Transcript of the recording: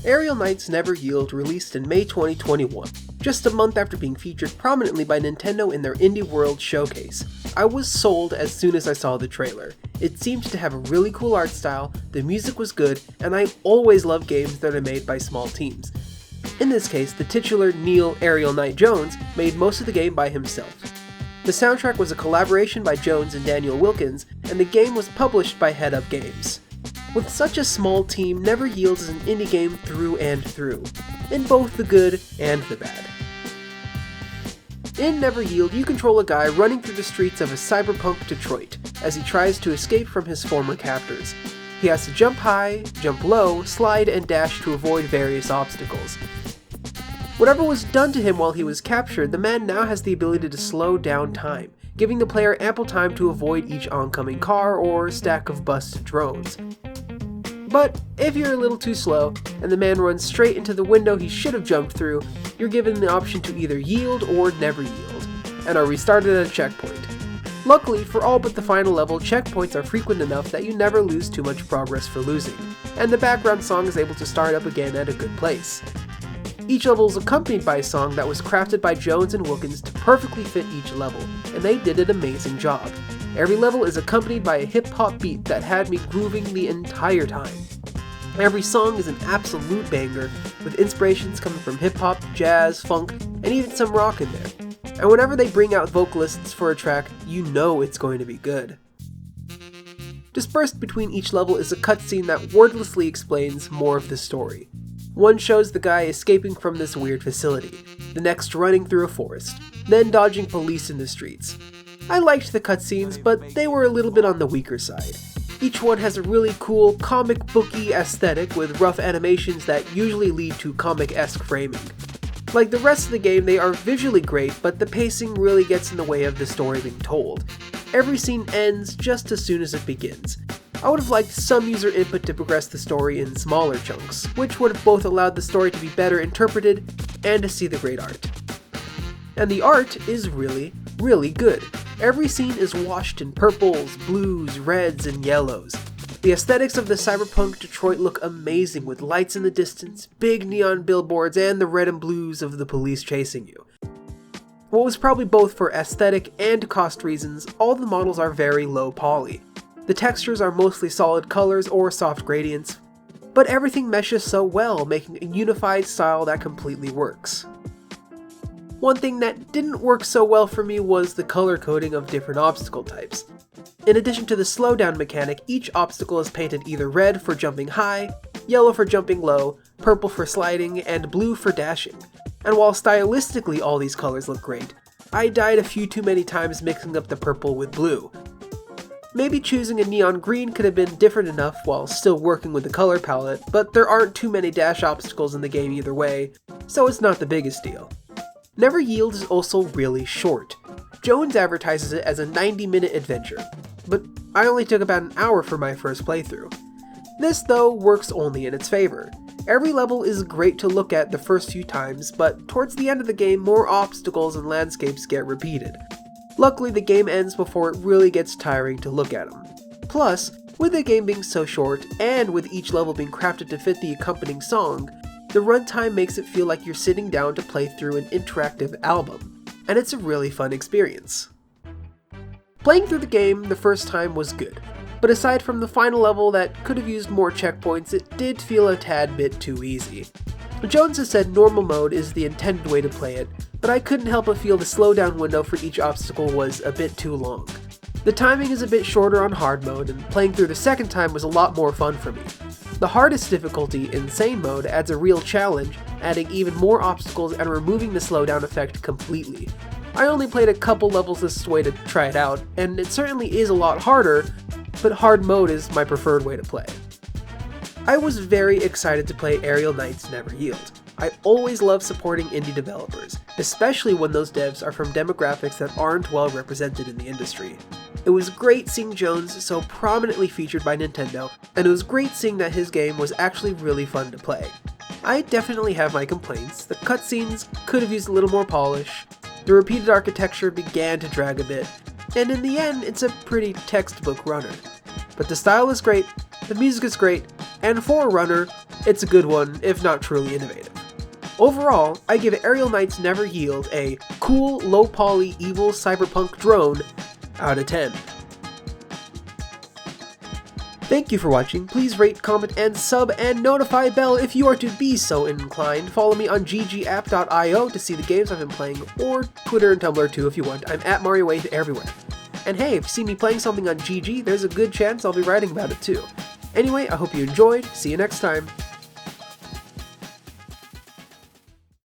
Aerial Knights Never Yield released in May 2021, just a month after being featured prominently by Nintendo in their Indie World showcase. I was sold as soon as I saw the trailer. It seemed to have a really cool art style, the music was good, and I always love games that are made by small teams. In this case, the titular Neil Aerial Knight Jones made most of the game by himself. The soundtrack was a collaboration by Jones and Daniel Wilkins, and the game was published by Head Up Games. With such a small team, Never Yield is an indie game through and through, in both the good and the bad. In Never Yield, you control a guy running through the streets of a cyberpunk Detroit as he tries to escape from his former captors. He has to jump high, jump low, slide, and dash to avoid various obstacles. Whatever was done to him while he was captured, the man now has the ability to slow down time, giving the player ample time to avoid each oncoming car or stack of busted drones. But if you're a little too slow, and the man runs straight into the window he should have jumped through, you're given the option to either yield or never yield, and are restarted at a checkpoint. Luckily, for all but the final level, checkpoints are frequent enough that you never lose too much progress for losing, and the background song is able to start up again at a good place. Each level is accompanied by a song that was crafted by Jones and Wilkins to perfectly fit each level, and they did an amazing job. Every level is accompanied by a hip-hop beat that had me grooving the entire time. Every song is an absolute banger, with inspirations coming from hip-hop, jazz, funk, and even some rock in there. And whenever they bring out vocalists for a track, you know it's going to be good. Dispersed between each level is a cutscene that wordlessly explains more of the story. One shows the guy escaping from this weird facility, the next running through a forest, then dodging police in the streets. I liked the cutscenes, but they were a little bit on the weaker side. Each one has a really cool, comic booky aesthetic with rough animations that usually lead to comic-esque framing. Like the rest of the game, they are visually great, but the pacing really gets in the way of the story being told. Every scene ends just as soon as it begins. I would have liked some user input to progress the story in smaller chunks, which would have both allowed the story to be better interpreted and to see the great art. And the art is really, really good. Every scene is washed in purples, blues, reds, and yellows. The aesthetics of the cyberpunk Detroit look amazing with lights in the distance, big neon billboards, and the red and blues of the police chasing you. What was probably both for aesthetic and cost reasons, all the models are very low poly. The textures are mostly solid colors or soft gradients, but everything meshes so well, making a unified style that completely works. One thing that didn't work so well for me was the color coding of different obstacle types. In addition to the slowdown mechanic, each obstacle is painted either red for jumping high, yellow for jumping low, purple for sliding, and blue for dashing. And while stylistically all these colors look great, I died a few too many times mixing up the purple with blue. Maybe choosing a neon green could have been different enough while still working with the color palette, but there aren't too many dash obstacles in the game either way, so it's not the biggest deal. Never Yield is also really short. Jones advertises it as a 90-minute adventure, but I only took about an hour for my first playthrough. This, though, works only in its favor. Every level is great to look at the first few times, but towards the end of the game, more obstacles and landscapes get repeated. Luckily, the game ends before it really gets tiring to look at them. Plus, with the game being so short, and with each level being crafted to fit the accompanying song, the runtime makes it feel like you're sitting down to play through an interactive album, and it's a really fun experience. Playing through the game the first time was good, but aside from the final level that could have used more checkpoints, it did feel a tad bit too easy. Jones has said normal mode is the intended way to play it, but I couldn't help but feel the slowdown window for each obstacle was a bit too long. The timing is a bit shorter on hard mode, and playing through the second time was a lot more fun for me. The hardest difficulty, Insane mode, adds a real challenge, adding even more obstacles and removing the slowdown effect completely. I only played a couple levels this way to try it out, and it certainly is a lot harder, but hard mode is my preferred way to play. I was very excited to play Aerial Knights Never Yield. I always love supporting indie developers, especially when those devs are from demographics that aren't well represented in the industry. It was great seeing Jones so prominently featured by Nintendo, and it was great seeing that his game was actually really fun to play. I definitely have my complaints. The cutscenes could have used a little more polish, the repeated architecture began to drag a bit, and in the end, it's a pretty textbook runner. But the style is great, the music is great, and for a runner, it's a good one, if not truly innovative. Overall, I give Aerial Knights Never Yield a cool, low-poly, evil cyberpunk drone out of 10. Thank you for watching. Please rate, comment, and sub, and notify bell if you are to be so inclined. Follow me on ggapp.io to see the games I've been playing, or Twitter and Tumblr too if you want. I'm at Mario8 everywhere. And hey, if you see me playing something on GG, there's a good chance I'll be writing about it too. Anyway, I hope you enjoyed. See you next time.